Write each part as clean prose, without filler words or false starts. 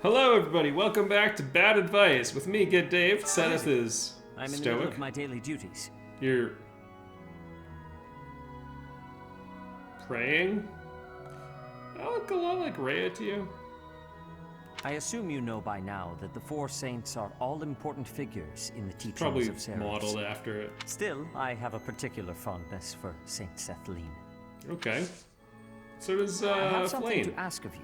Hello, everybody. Welcome back to Bad Advice with me, Good Dave. Seth is I'm in the stoic. middle of my daily duties. You're praying? I look a lot like Rhea to you. I assume you know by now that the four saints are all-important figures in the teachings Probably of Ceres. modeled after it. Still, I have a particular fondness for Saint Sethlene. Okay. So does I have something Flame. to ask of you.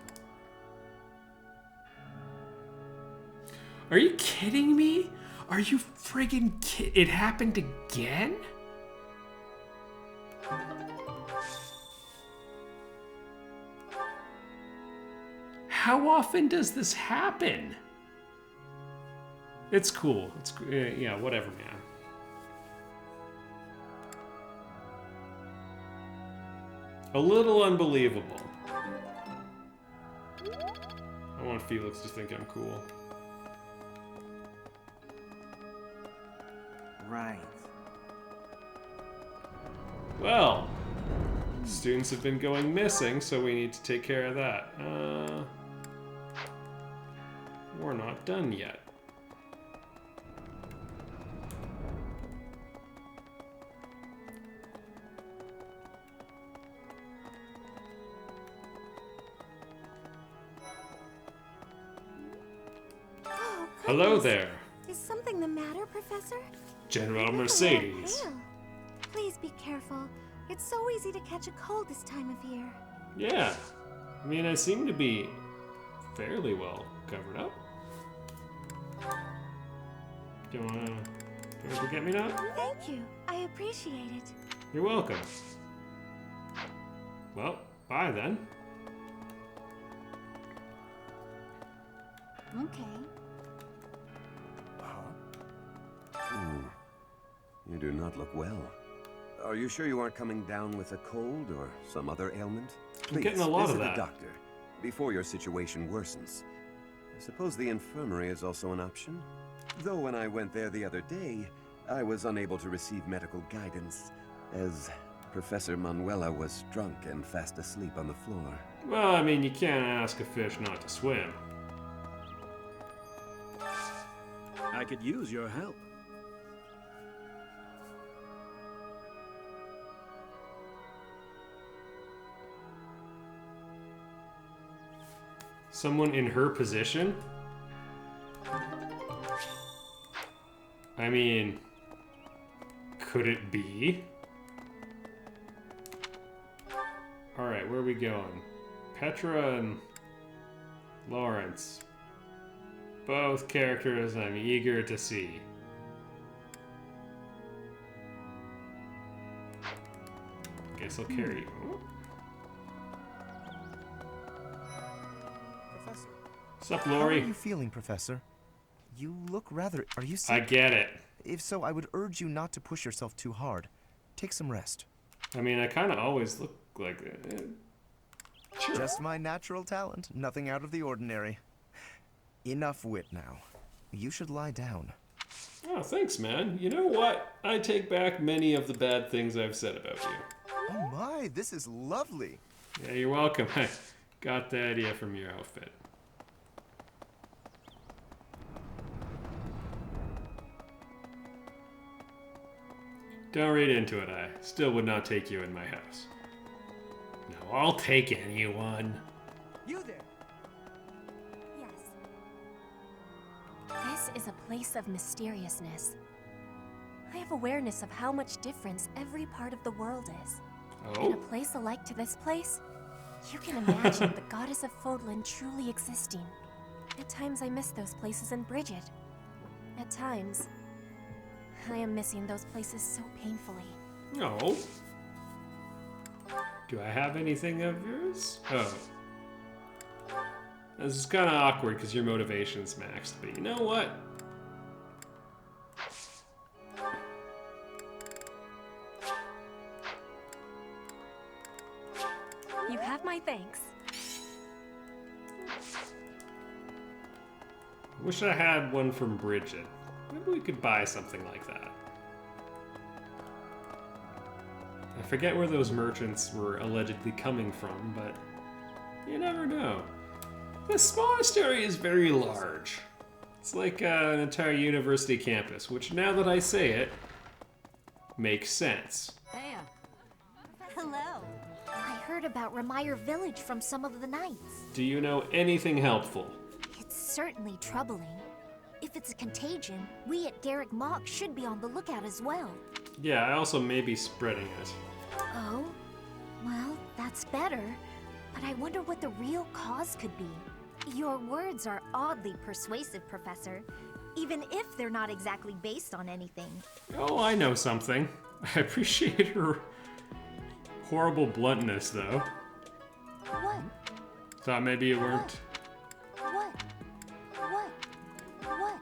Are you kidding me? Are you friggin' It happened again? How often does this happen? It's cool. It's yeah, whatever, man. A little unbelievable. I want Felix to think I'm cool. Right. Well, students have been going missing, so we need to take care of that. We're not done yet. Oh, Hello goodness. there, Is something the matter, Professor? General You look a little Mercedes. pale. Please be careful. It's so easy to catch a cold this time of year. Yeah, I mean, I seem to be fairly well covered up. Do you wanna get me now? Thank you. I appreciate it. You're welcome. Well, bye then. Okay. You do not look well. Are you sure you aren't coming down with a cold or some other ailment? Please, getting a lot of visit that. a doctor before your situation worsens. I suppose the infirmary is also an option. Though when I went there the other day, I was unable to receive medical guidance, as Professor Manuela was drunk and fast asleep on the floor. Well, I mean, you can't ask a fish not to swim. I could use your help. Someone in her position? I mean, could it be? Alright, where are we going? Petra and Lawrence. Both characters I'm eager to see. Guess I'll carry you. Professor, Sup, how are Lori? you feeling, Professor? You look rather... Are you sick? I get it. If so, I would urge you not to push yourself too hard. Take some rest. I mean, I kind of always look like that. Sure. Just my natural talent. Nothing out of the ordinary. Enough wit now. You should lie down. Oh, thanks, man. You know what? I take back many of the bad things I've said about you. Oh my, this is lovely. Yeah, you're welcome. I got the idea from your outfit. Don't read into it. I still would not take you in my house. No, I'll take anyone. You there! Yes. This is a place of mysteriousness. I have awareness of how much difference every part of the world is. In a Oh? place alike to this place, you can imagine the goddess of Fodlan truly existing. At times I miss those places in Bridget. At times, I am missing those places so painfully. No. Do I have anything of yours? Oh. This is kind of awkward because your motivation's maxed, but you know what? You have my thanks. Wish I had one from Bridget. Maybe we could buy something like that. I forget where those merchants were allegedly coming from, but you never know. This monastery is very large. It's like an entire university campus, which now that I say it, makes sense. There. Hello. I heard about Ramire Village from some of the knights. Do you know anything helpful? It's certainly troubling. If it's a contagion, we at Garrick Mock should be on the lookout as well. Yeah, I also may be spreading it. Oh? Well, that's better. But I wonder what the real cause could be. Your words are oddly persuasive, Professor. Even if they're not exactly based on anything. Oh, I know something. I appreciate her horrible bluntness, though. What? Thought maybe it weren't. What? What? What?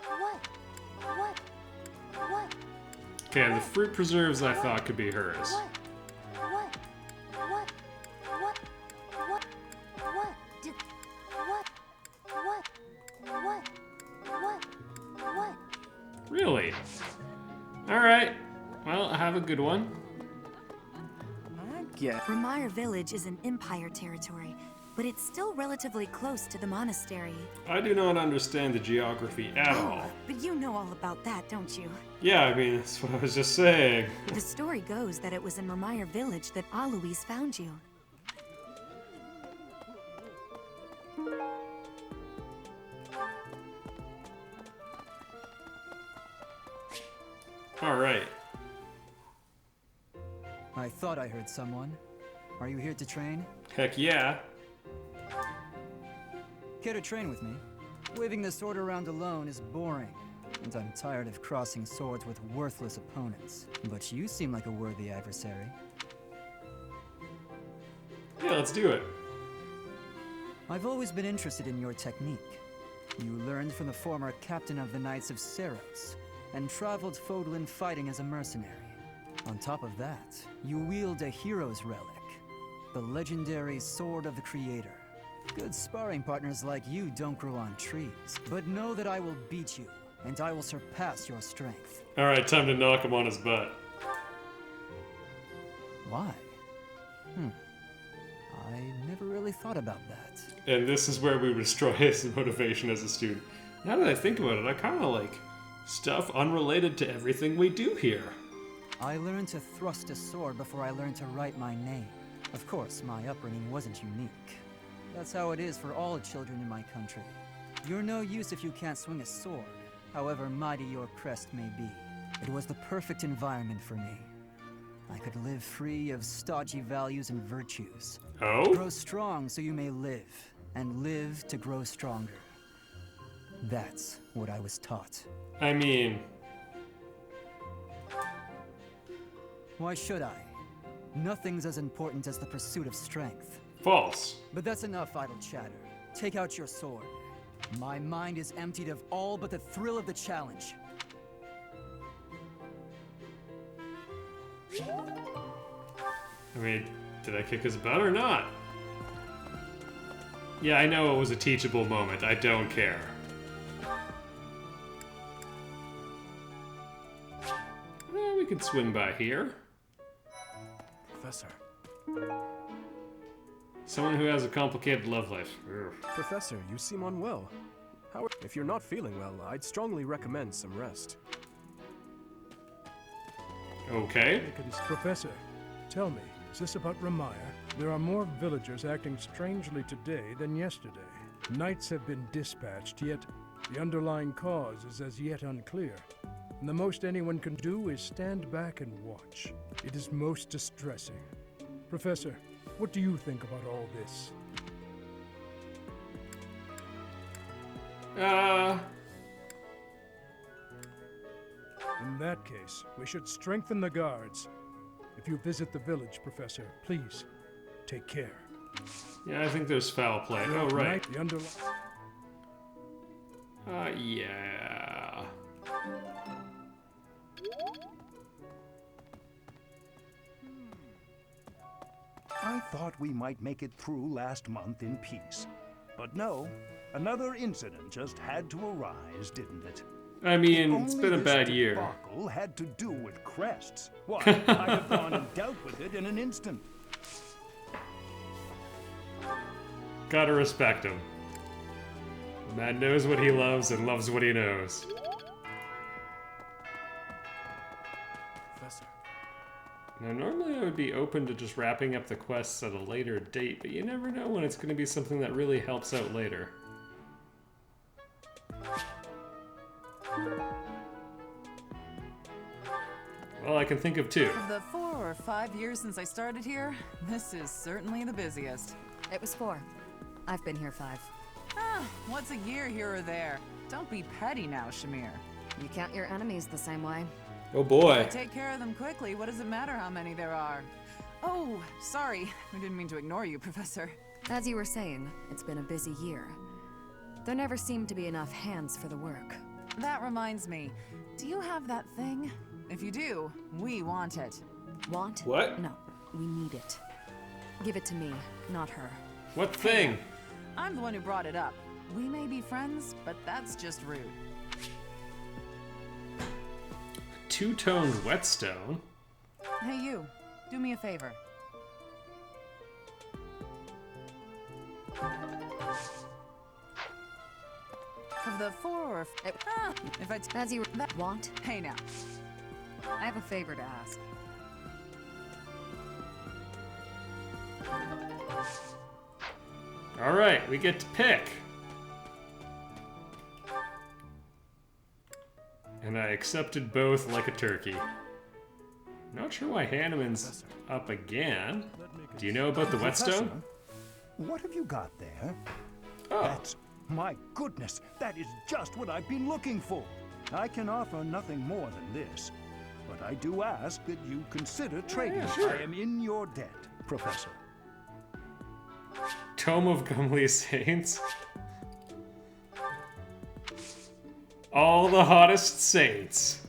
What? What? What? Okay, the fruit preserves I thought could be hers. What? What? What? What? What? What? Did... What? What? What? What? What? Really? Alright. Well, have a good one. Ramire Village is in Empire territory, but it's still relatively close to the monastery. I do not understand the geography at all. But you know all about that, don't you? Yeah, I mean, that's what I was just saying. The story goes that it was in Ramire Village that Alois found you. Alright. I thought I heard someone. Are you here to train? Heck yeah. Care to train with me? Waving the sword around alone is boring, and I'm tired of crossing swords with worthless opponents. But you seem like a worthy adversary. Yeah, let's do it. I've always been interested in your technique. You learned from the former captain of the Knights of Seros, and traveled Fodlan fighting as a mercenary. On top of that, you wield a hero's relic, the legendary Sword of the Creator. Good sparring partners like you don't grow on trees, but know that I will beat you, and I will surpass your strength. Alright, time to knock him on his butt. Why? I never really thought about that. And this is where we destroy his motivation as a student. Now that I think about it, I kind of like stuff unrelated to everything we do here. I learned to thrust a sword before I learned to write my name. Of course, my upbringing wasn't unique. That's how it is for all children in my country. You're no use if you can't swing a sword, however mighty your crest may be. It was the perfect environment for me. I could live free of stodgy values and virtues. Oh? Grow strong so you may live, and live to grow stronger. That's what I was taught. I mean... Why should I? Nothing's as important as the pursuit of strength. False. But that's enough idle chatter. Take out your sword. My mind is emptied of all but the thrill of the challenge. I mean, did I kick his butt or not? Yeah, I know it was a teachable moment. I don't care. Well, we could swing by here. Professor. Someone who has a complicated love life. Ugh. Professor, you seem unwell. If you're not feeling well, I'd strongly recommend some rest. Okay. Professor, tell me, is this about Ramire? There are more villagers acting strangely today than yesterday. Knights have been dispatched, yet the underlying cause is as yet unclear. And the most anyone can do is stand back and watch. It is most distressing. Professor, what do you think about all this? In that case, we should strengthen the guards. If you visit the village, Professor, please, take care. Yeah, I think there's foul play. Oh, right. The Yeah. I thought we might make it through last month in peace. But no, another incident just had to arise, didn't it? I mean, it's Only been a this bad year. debacle had to do with crests. Why, I'd have gone and dealt with it in an instant. Gotta respect him. Man knows what he loves and loves what he knows. Professor. Now, normally I would be open to just wrapping up the quests at a later date, but you never know when it's going to be something that really helps out later. Well, I can think of two. Of the 4 or 5 years since I started here, this is certainly the busiest. It was 4. I've been here 5. Ah, what's a year here or there? Don't be petty now, Shamir. You count your enemies the same way. Oh boy. Take care of them quickly. What does it matter how many there are? Oh, sorry. I didn't mean to ignore you, Professor. As you were saying, it's been a busy year. There never seemed to be enough hands for the work. That reminds me. Do you have that thing? If you do, we want it. Want? What? No, we need it. Give it to me, not her. What thing? I'm the one who brought it up. We may be friends, but that's just rude. Two-toned whetstone? Hey, you. Do me a favor. Of the 4 or... if I... As you want? Hey, now. I have a favor to ask. Alright, we get to pick. And I accepted both like a turkey. Not sure why Hanneman's up again. Do you know about the whetstone? Professor, what have you got there? Oh. That's... My goodness, that is just what I've been looking for. I can offer nothing more than this. But I do ask that you consider trading. yeah, sure. I am in your debt, Professor. Tome of Gumley Saints. All the hottest saints.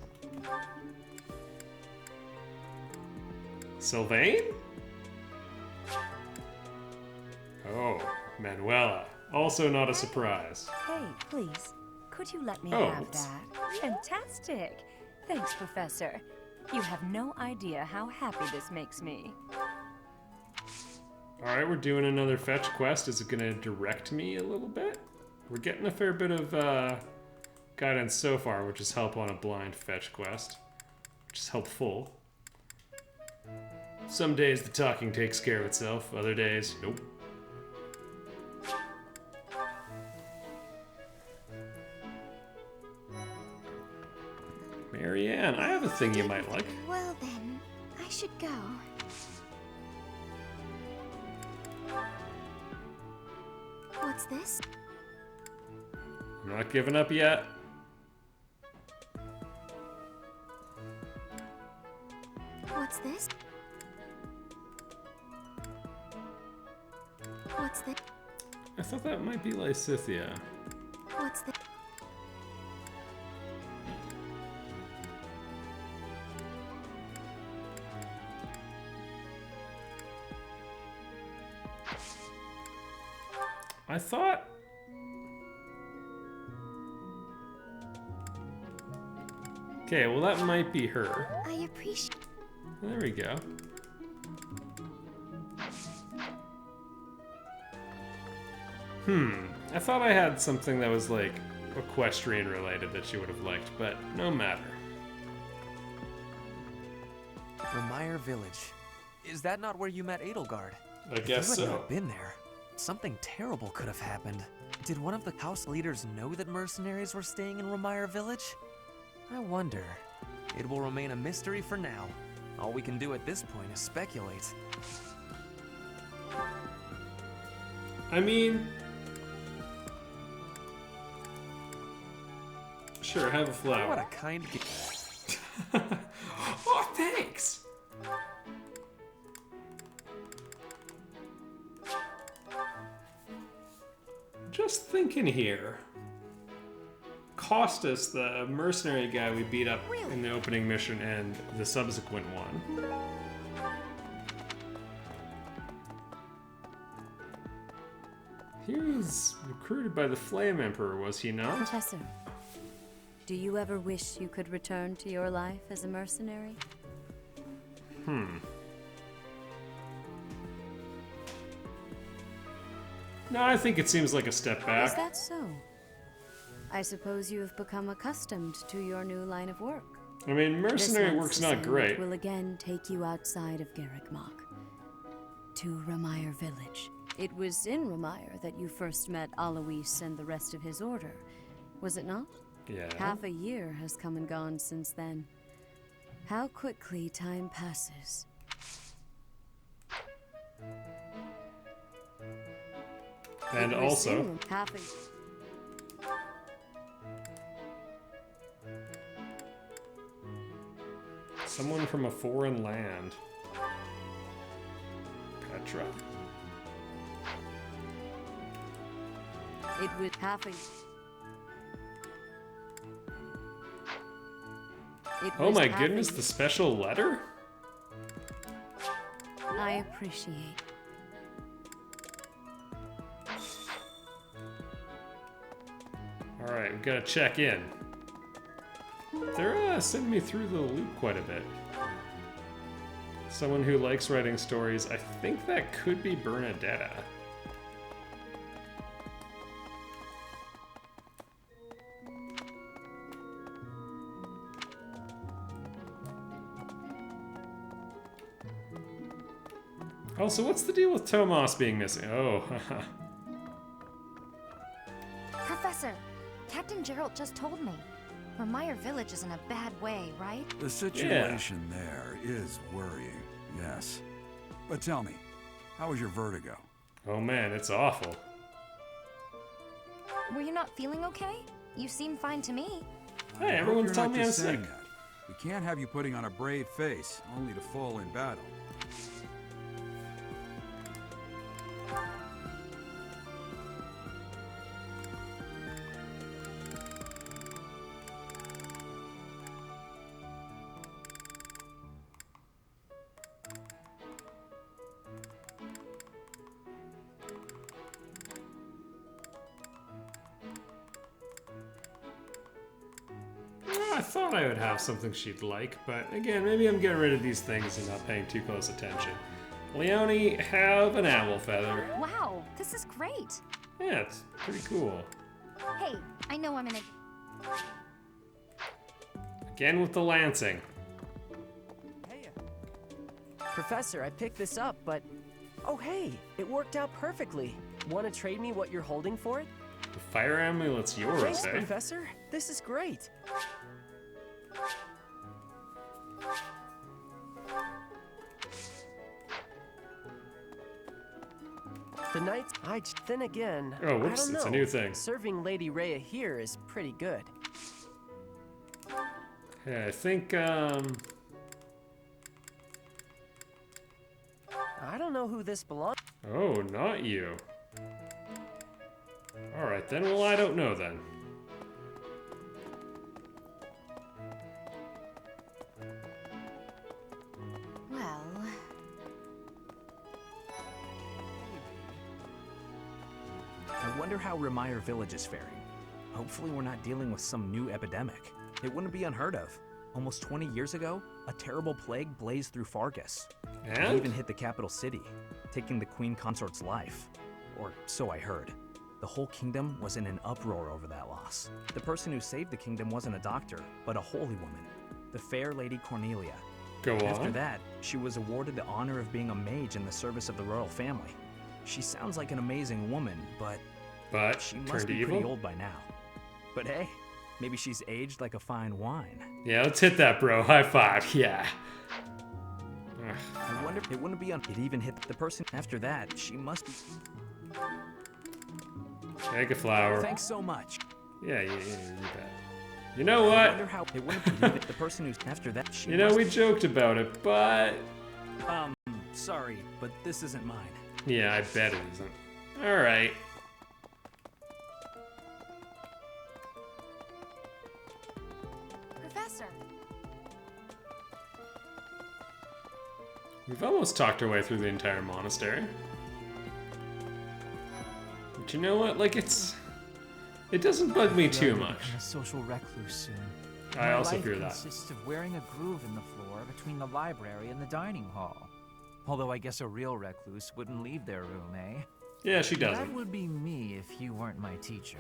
Sylvain? Oh, Manuela. Also not a surprise. Hey, please, could you let me Oh, have that? Fantastic! Thanks, Professor. You have no idea how happy this makes me. Alright, we're doing another fetch quest. Is it going to direct me a little bit? We're getting a fair bit of guidance so far, which is help on a blind fetch quest. Which is helpful. Some days the talking takes care of itself, other days, nope. Marianne, I have a thing you might like. Well then, I should go. What's this? I'm not giving up yet. What's this? What's this? I thought that might be Lysithia. What's this? I thought... Okay, well that might be her. I appreciate. There we go. I thought I had something that was like equestrian related that she would have liked, but no matter. Remire Village. Is that not where you met Edelgard? I guess If you had so. not been there, something terrible could have happened. Did one of the house leaders know that mercenaries were staying in Remire Village? I wonder. It will remain a mystery for now. All we can do at this point is speculate. I mean... Sure, have a flower. What a kind gift. Oh, thanks! Just thinking here. Costas, the mercenary guy we beat up in the opening mission and the subsequent one. He was recruited by the Flame Emperor, was he not? Professor, do you ever wish you could return to your life as a mercenary? No, I think it seems like a step back. Is that so? I suppose you have become accustomed to your new line of work. I mean, mercenary This month's work's not assignment great. will again take you outside of Garrickmach, to Ramire Village. It was in Ramire that you first met Alois and the rest of his order, was it not? Yeah. Half a year has come and gone since then. How quickly time passes. And It was also, in half a someone from a foreign land. Petra? It was half a. Oh my goodness, the special letter? I appreciate. Alright, we gotta check in. They're sending me through the loop quite a bit. Someone who likes writing stories, I think that could be Bernadetta. Oh, so what's the deal with Tomas being missing? Oh, haha. Professor, Captain Gerald just told me. Ramire Village is in a bad way, right? The situation there is worrying, yes. But tell me, how was your vertigo? Oh man, it's awful. Were you not feeling okay? You seem fine to me. Hey, I hope everyone's you're telling not me I'm just saying sick. that. We can't have you putting on a brave face, only to fall in battle. I thought I would have something she'd like, but again, maybe I'm getting rid of these things and not paying too close attention. Leone, have an owl feather. Wow, this is great. Yeah, it's pretty cool. Hey, I know I'm in a... Again with the lancing. Professor, I picked this up, but... Oh hey, it worked out perfectly. Want to trade me what you're holding for it? The fire amulet's yours, Thanks, eh? Professor. This is great. The knights... Then again... Oh, whoops, I don't know. it's a new thing. Serving Lady Rhea here is pretty good. Yeah, I think, I don't know who this belongs... Oh, not you. Alright then, well I don't know then. Well... I wonder how Ramire Village is faring. Hopefully we're not dealing with some new epidemic. It wouldn't be unheard of. Almost 20 years ago, a terrible plague blazed through Fargus. It And? even hit the capital city, taking the queen consort's life. Or so I heard. The whole kingdom was in an uproar over that loss. The person who saved the kingdom wasn't a doctor, but a holy woman, the fair Lady Cornelia. Go After on. that, she was awarded the honor of being a mage in the service of the royal family. She sounds like an amazing woman, but she must turned be evil? pretty old by now. But hey, maybe she's aged like a fine wine. Yeah, let's hit that, bro. High five. Yeah. I wonder if it wouldn't be it even hit the person after that. She must be. Take a flower. Thanks so much. Yeah, you bet. You know what? I wonder how it wouldn't be even the person who's after that. She You know, must we joked about it, but... sorry, but this isn't mine. Yeah, I bet it isn't. Alright. Professor! We've almost talked our way through the entire monastery. But you know what? Like, it doesn't bug me too much. A social recluse soon. I My also life fear that. consists of wearing a groove in the floor between the library and the dining hall. Although I guess a real recluse wouldn't leave their room, eh? Yeah, she doesn't. That would be me if you weren't my teacher.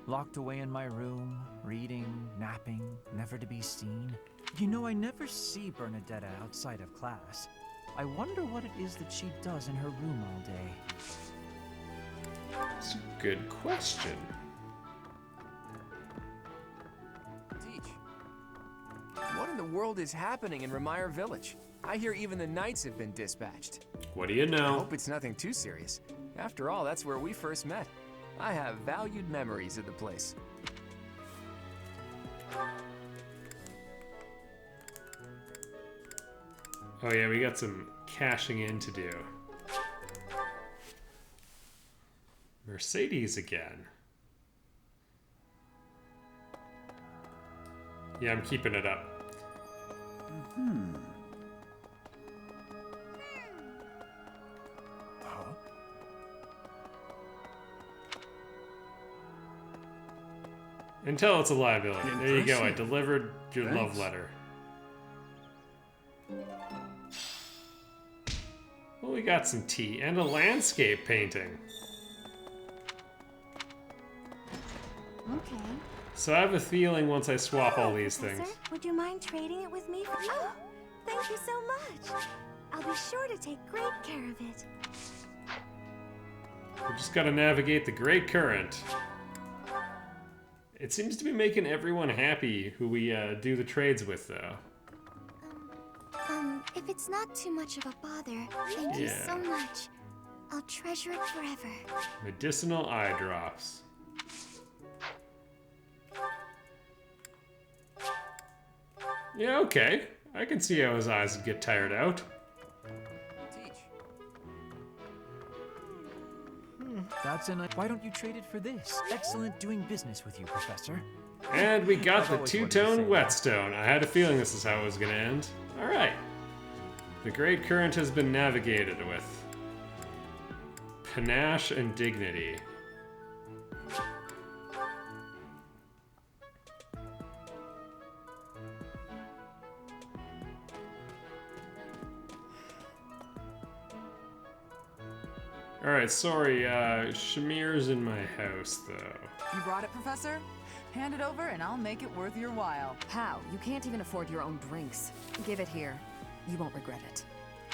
Locked away in my room, reading, napping, never to be seen. You know, I never see Bernadetta outside of class. I wonder what it is that she does in her room all day. That's a good question. Teach. What in the world is happening in Remire Village? I hear even the knights have been dispatched. What do you know? I hope it's nothing too serious. After all, that's where we first met. I have valued memories of the place. Oh yeah, we got some cashing in to do. Mercedes again. Yeah, I'm keeping it up. Until it's a liability. There you go, I delivered your love letter. Well, we got some tea and a landscape painting. Okay. So I have a feeling once I swap all these Professor, things. would you mind trading it with me? Oh, thank you so much. I'll be sure to take great care of it. We just gotta navigate the great current. It seems to be making everyone happy who we do the trades with, though. If it's not too much of a bother, thank you so Yeah. much. I'll treasure it forever. Medicinal eye drops. Yeah, okay. I can see how his eyes would get tired out. That's a nice. Why don't you trade it for this? Excellent doing business with you, Professor. And we got I've the always wanted to two-tone say whetstone. I had a feeling this is how it was gonna end. Alright. The great current has been navigated with panache and dignity. Alright, sorry, Shamir's in my house, though. You brought it, Professor? Hand it over and I'll make it worth your while. How? You can't even afford your own drinks. Give it here. You won't regret it.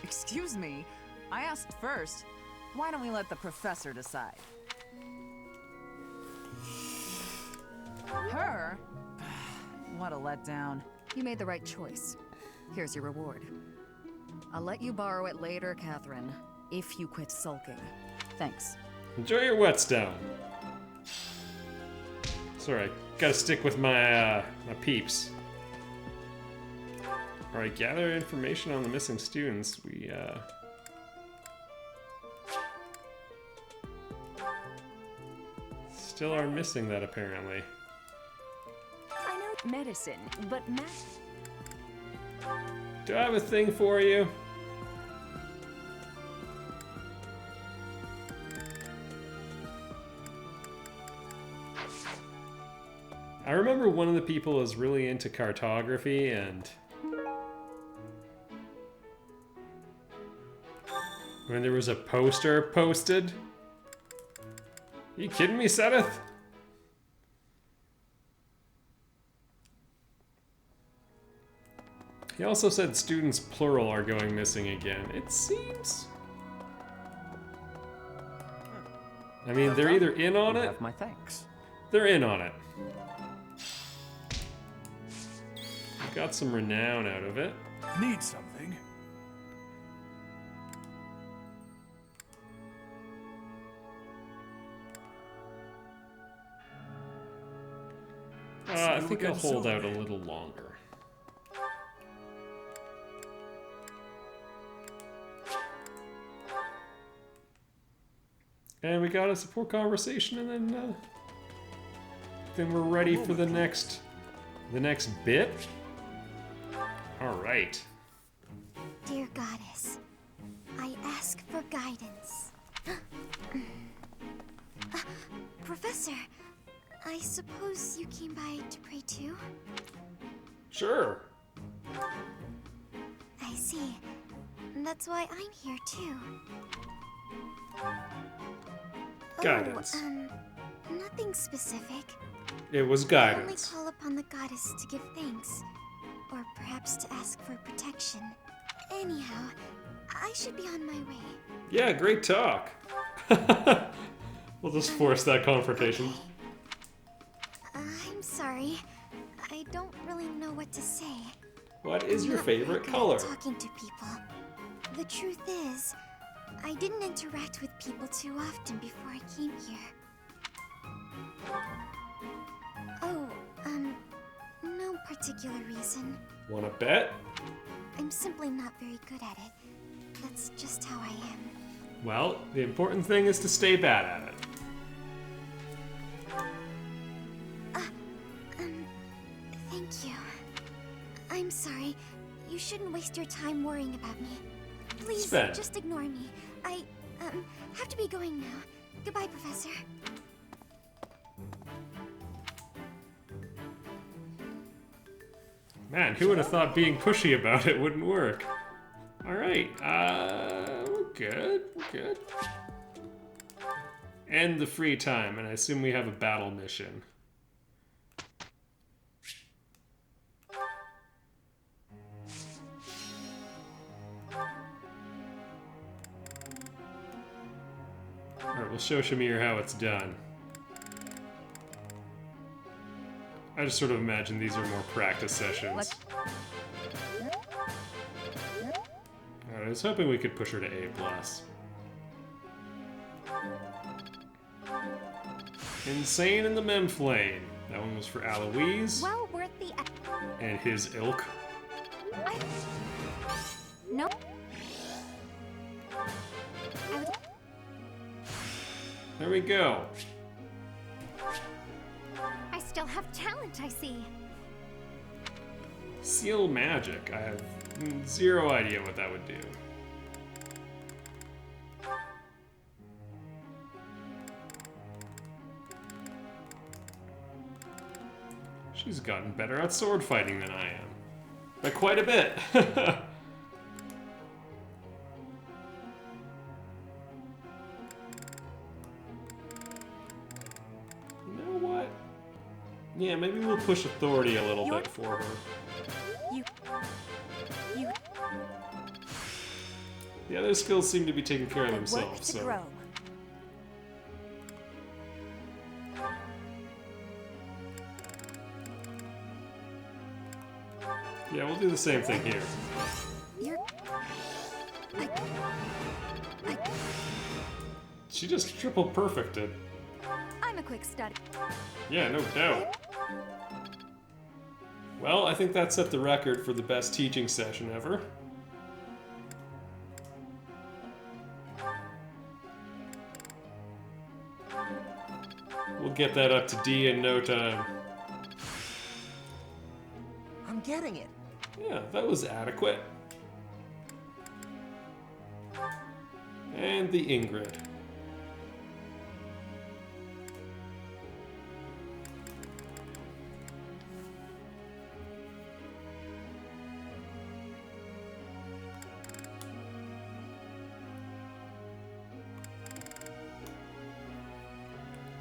Excuse me, I asked first. Why don't we let the professor decide? Her? What a letdown. You made the right choice. Here's your reward. I'll let you borrow it later, Catherine, if you quit sulking. Thanks. Enjoy your whetstone. Sorry, gotta stick with my my peeps. Alright, gather information on the missing students. We still are missing that, apparently. I know medicine, but math. Do I have a thing for you? I remember one of the people was really into cartography, and when there was a poster posted. Are you kidding me, Seth? He also said students plural are going missing again. It seems. I mean, they're either in on You it. have my thanks. They're in on it. We got some renown out of it. Need something? I think I'll hold out a little longer. And we got a support conversation, and then we're ready for the next bit. All right. Dear Goddess, I ask for guidance. Professor, I suppose you came by to pray too? Sure. I see. That's why I'm here too. Guidance. Nothing specific. It was I only guidance. call upon the goddess to give thanks. Or perhaps to ask for protection. Anyhow, I should be on my way. Yeah, great talk. We'll just force that confrontation. I'm sorry. I don't really know what to say. What is I'm your not favorite very good color? at talking to people. The truth is, I didn't interact with people too often before I came here. Oh, no particular reason. Wanna bet? I'm simply not very good at it. That's just how I am. Well, the important thing is to stay bad at it. Thank you. I'm sorry. You shouldn't waste your time worrying about me. Please, Sven. just ignore me. I, have to be going now. Goodbye, Professor. Man, who would have thought being pushy about it wouldn't work? Alright, we're good, we're good. End the free time, and I assume we have a battle mission. Alright, we'll show Shamir how it's done. I just sort of imagine these are more practice sessions. I was hoping we could push her to A+. Insane in the Memflame. That one was for Aloise Well worth the... and his ilk. No. There we go. I still have talent, I see. Seal magic. I have zero idea what that would do. She's gotten better at sword fighting than I am. By quite a bit. You know what? Yeah, maybe we'll push authority a little bit for her. You. The other skills seem to be taking care of Good work themselves, to so... grow. Yeah, we'll do the same thing here. She just triple perfected. I'm a quick study. Yeah, no doubt. Well, I think that set the record for the best teaching session ever. We'll get that up to D in no time. I'm getting it. Yeah, that was adequate. And the Ingrid.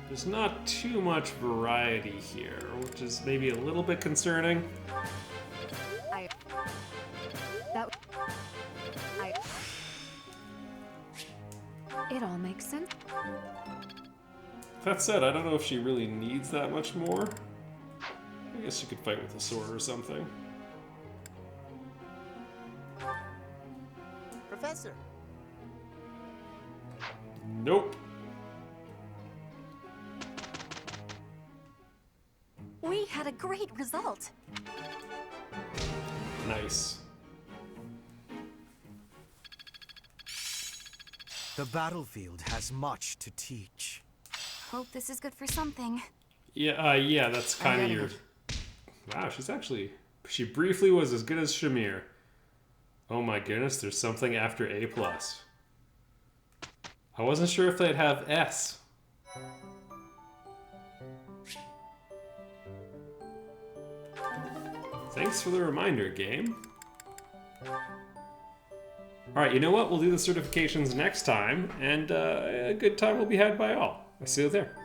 There's not too much variety here, which is maybe a little bit concerning. It all makes sense. That said, I don't know if she really needs that much more. I guess she could fight with a sword or something. Professor. Nope. We had a great result. Nice. The battlefield has much to teach. Hope this is good for something. Yeah, yeah, that's kind of ready. your... Wow, she briefly was as good as Shamir. Oh my goodness, there's something after A+. I wasn't sure if they'd have S. Thanks for the reminder, game. Alright, you know what? We'll do the certifications next time, and a good time will be had by all. I'll see you there.